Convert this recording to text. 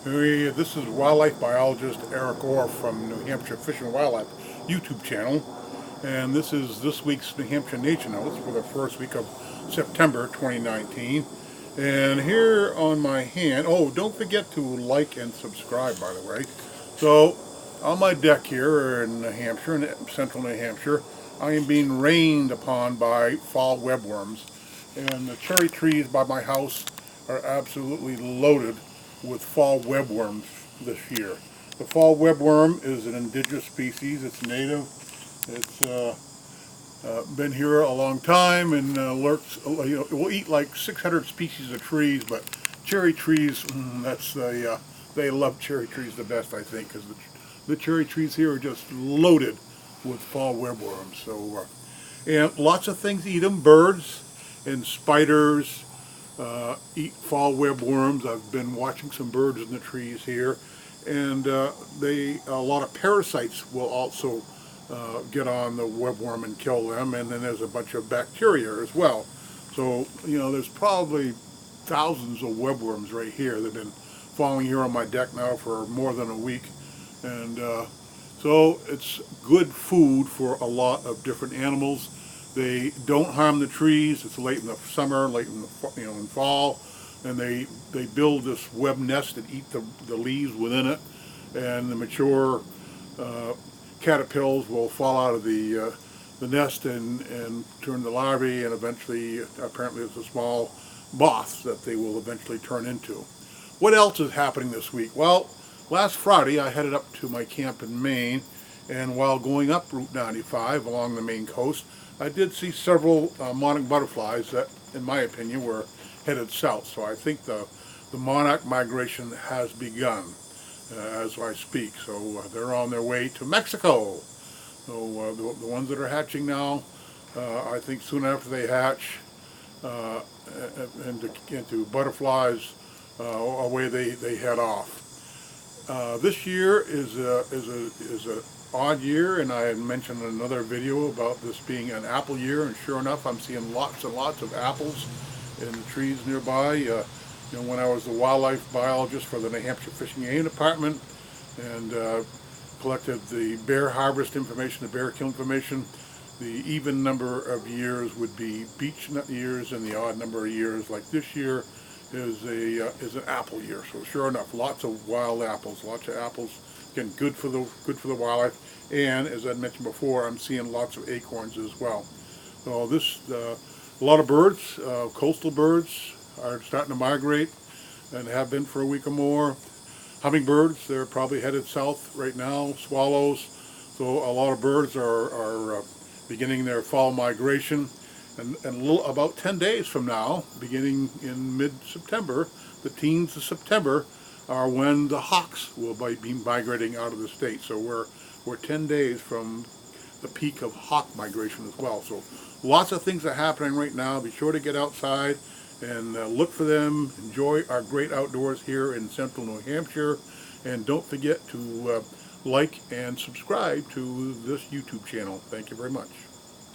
Hey, this is wildlife biologist Eric Orr from New Hampshire Fish and Wildlife YouTube channel, and this is this week's New Hampshire Nature Notes for the first week of September 2019. And here on my hand, oh, don't forget to like and subscribe, by the way. So, on my deck here in New Hampshire, in Central New Hampshire, I am being rained upon by fall webworms, and the cherry trees by my house are absolutely loaded with fall webworms this year. The fall webworm is an indigenous species. It's native. It's been here a long time and lurks. It will eat like 600 species of trees, but cherry trees, they love cherry trees the best, I think, because the cherry trees here are just loaded with fall webworms. So, and lots of things eat them. Birds and spiders eat fall webworms. I've been watching some birds in the trees here, and a lot of parasites will also get on the webworm and kill them, and then there's a bunch of bacteria as well. So, there's probably thousands of webworms right here that have been falling here on my deck now for more than a week, and so it's good food for a lot of different animals. They don't harm the trees. It's late in the summer, late in the in fall, and they build this web nest and eat the leaves within it, and the mature caterpillars will fall out of the nest and turn to larvae, and eventually, apparently, it's a small moths that they will eventually turn into. What else is happening this week? Well, last Friday I headed up to my camp in Maine, and while going up Route 95 along the Maine coast, I did see several monarch butterflies that, in my opinion, were headed south. So I think the monarch migration has begun as I speak. So they're on their way to Mexico. So the ones that are hatching now, I think soon after they hatch into butterflies, away they head off. This year is a odd year, and I had mentioned in another video about this being an apple year, and sure enough, I'm seeing lots and lots of apples in the trees nearby. When I was the wildlife biologist for the New Hampshire Fishing and Game Department and collected the bear harvest information, the bear kill information, the even number of years would be beech nut years, and the odd number of years, like this year, is an apple year. So sure enough, lots of wild apples, lots of apples. Again, good for the wildlife, and as I mentioned before, I'm seeing lots of acorns as well. So a lot of birds, coastal birds, are starting to migrate, and have been for a week or more. Hummingbirds, they're probably headed south right now. Swallows, so a lot of birds are beginning their fall migration, and about 10 days from now, beginning in mid-September, the teens of September, are when the hawks will be migrating out of the state. So we're 10 days from the peak of hawk migration as well. So lots of things are happening right now. Be sure to get outside and look for them. Enjoy our great outdoors here in Central New Hampshire. And don't forget to like and subscribe to this YouTube channel. Thank you very much.